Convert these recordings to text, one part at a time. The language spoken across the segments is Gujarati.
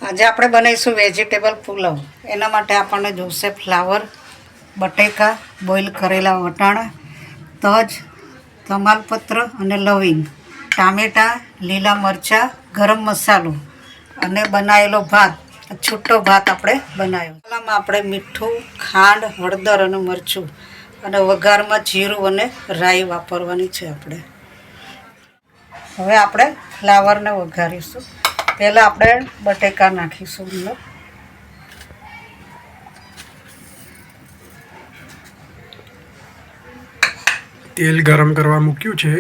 આજે આપણે બનાવીશું વેજીટેબલ પુલાવ. એના માટે આપણને જોઈશે ફ્લાવર, બટેકા, બોઇલ કરેલા વટાણા, તજ, તમાલપત્ર અને લવિંગ, ટામેટાં, લીલા મરચાં, ગરમ મસાલો અને બનાવેલો ભાત. છૂટો ભાત આપણે બનાવ્યો. મસાલામાં આપણે મીઠું, ખાંડ, હળદર અને મરચું અને વઘારમાં જીરું અને રાઈ વાપરવાની છે આપણે. હવે આપણે ફ્લાવરને વઘારીશું. પહેલાં આપણે બટેકા નાખીશું અંદર. તેલ ગરમ કરવા મૂક્યું છે,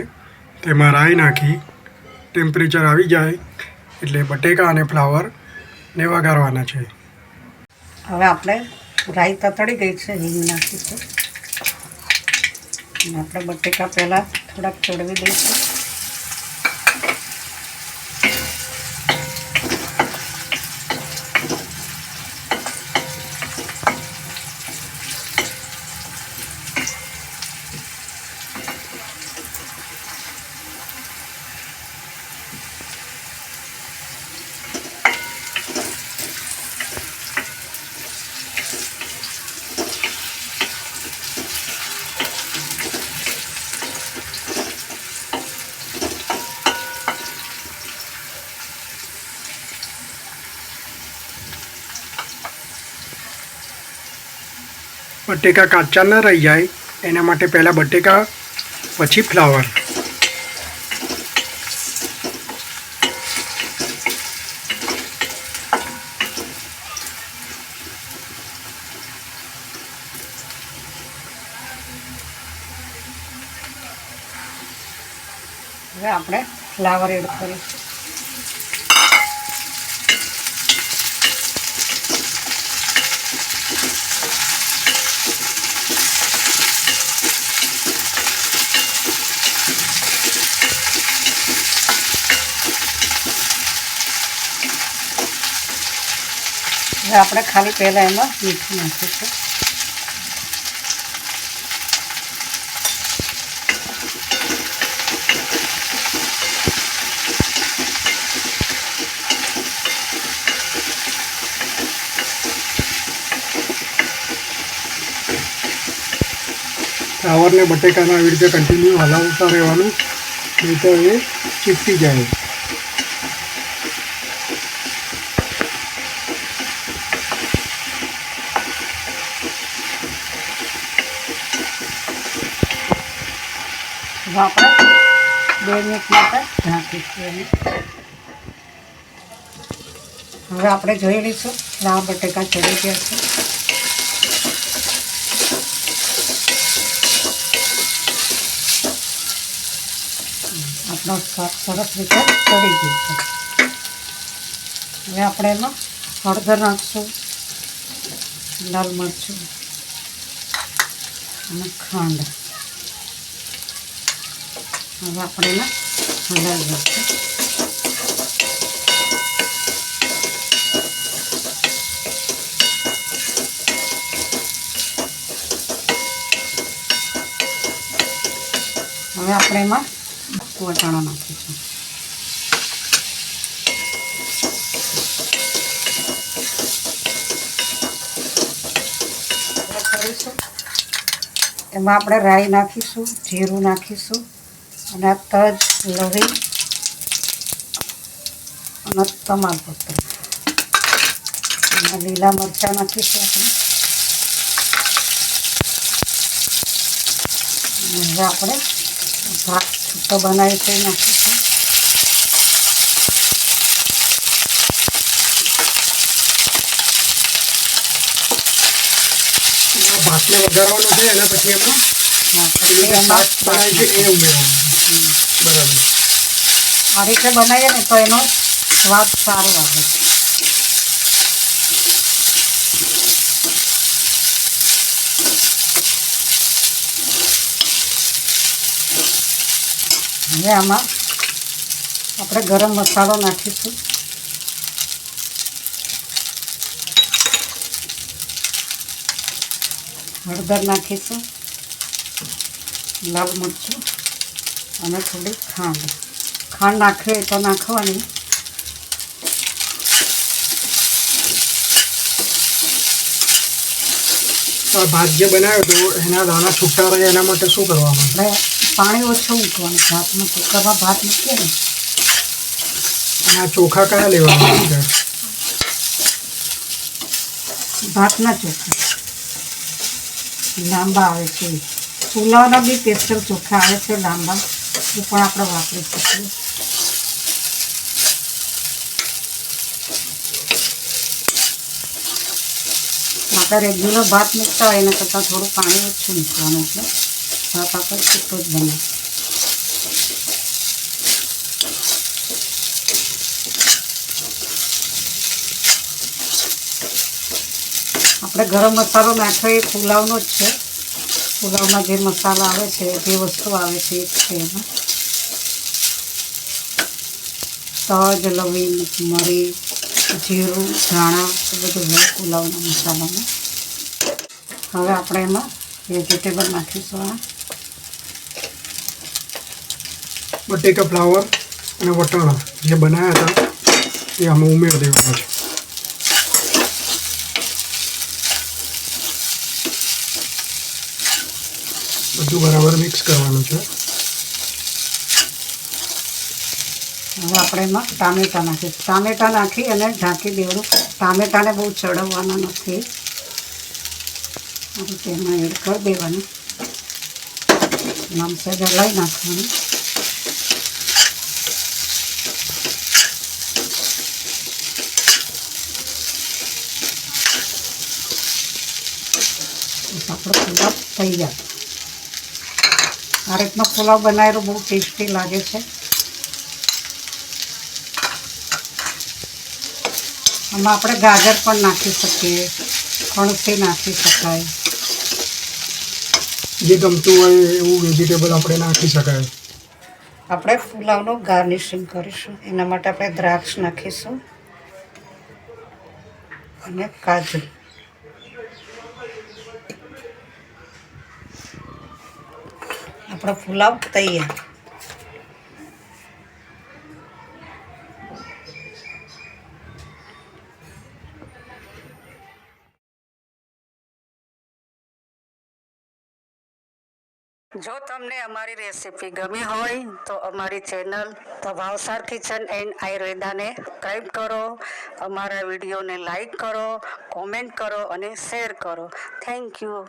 તેમાં રાઈ નાખી ટેમ્પરેચર આવી જાય એટલે બટેકા અને ફ્લાવરને વઘારવાના છે. હવે આપણે રાઈ તતડી ગઈ છે, હિંગ નાખીશું. અને આપણે બટેકા પહેલાં થોડાક ચડવી દઈશું. બટેકા કાચા ન રહી જાય એના માટે પહેલાં બટેકા પછી ફ્લાવર. હવે આપણે ફ્લાવર એડ કરીશું. હવે આપણે ખાલી પહેલાં એમાં મીઠું નાખીશું. ફ્લાવરને બટેકાને આવી રીતે કન્ટિન્યુ હલાવતા રહેવાનું, નહીં તો એ ચીપકી જાય. હવે આપણે 2 મિનિટ માટે ઢાંકીશું. હવે આપણે જોઈ લઈશું કે આ બટેકા ચડી ગયા છે. આપણો શાક સરસ રીતે ચડી ગયું છે. હવે આપણે એમાં હળદર નાખીશું, લાલ મરચું અને ખાંડ. હવે આપણે એને હલાવી દઈશું. હવે આપણે એમાં વટાણા નાખીશું. એમાં આપણે રાઈ નાખીશું, જીરું નાખીશું અને તજ, લવિંગ અને તમાલપત્ર અને લીલા મરચાં નાખીશું આપણે. હવે આપણે ભાત છૂટો બનાવી તે નાખીશું. ભાતને વઘારવાનું છે, એના પછી એમાં ભાત બનાવી છે એ ઉમેરવાનું. બરાબર. આ રીતે બનાવીએ ને તો એનો સ્વાદ સારો આવે. હવે આમાં આપણે ગરમ મસાલો નાખીશું. હળદર નાખીશું, લાલ મરચું અને થોડી ખાંડ. ખાંડ નાખવી હોય તો નાખવાની. આ ભાત જે બનાવ્યો હતો એના દાણા છૂટા રહે એના માટે શું કરવાનું? આપણે પાણી ઓછું મૂકવાનું. ભાતમાં કુકરમાં ભાત મૂકીએ ને. અને આ ચોખા કયા લેવાના છે? ભાતના ચોખા લાંબા આવે છે. પુલાવના બી સ્પેશિયલ ચોખા આવે છે લાંબા, એ પણ આપણે વાપરી શકીએ. આપણે રેગ્યુલર ભાત મૂકતા હોય એના કરતાં થોડું પાણી ઓછું મૂકવાનું, એટલે ભાત આપણે છૂટો જ બને. આપણે ગરમ મસાલો નાખ્યો એ પુલાવનો જ છે. પુલાવમાં જે મસાલા આવે છે, જે વસ્તુ આવે છે એ જ છે એમાં. તજ, લવિંગ, મરી, જીરું, ધાણા એ બધું હોય પુલાવના મસાલામાં. હવે આપણે એમાં વેજીટેબલ નાખીશું. આ બટેકા, ફ્લાવર અને વટાણા જે બનાવ્યા હતા એ આમાં ઉમેરી દેવાના છે. બધું બરાબર મિક્સ કરવાનું છે. હવે આપણે એમાં ટામેટાં નાખીશું. ટામેટાં નાખી અને ઢાંકી દેવાનું. ટામેટાને બહુ ચડવવાના નથી. આ રીતે એમાં એડ કરી દેવાનું. નામ સહેજ હલાવી નાખવાનું. આપણો પુલાવ તૈયાર. આ રીતનો પુલાવ બનાવેલો બહુ ટેસ્ટી લાગે છે. આમાં આપણે ગાજર પણ નાખી શકીએ, ફણસી નાખી શકાય. જે ગમતું હોય એવું વેજીટેબલ આપણે નાખી શકાય. આપણે પુલાવનું ગાર્નિશિંગ કરીશું. એના માટે આપણે દ્રાક્ષ નાખીશું અને કાજુ. આપણો પુલાવ તૈયાર. જો તમને અમારી રેસીપી ગમી હોય તો અમારી channel the Bhavsar kitchen and આયુર્વેદાને સબસ્ક્રાઈબ કરો, અમારા વિડીયોને લાઈક કરો, કોમેન્ટ કરો અને શેર કરો. Thank you.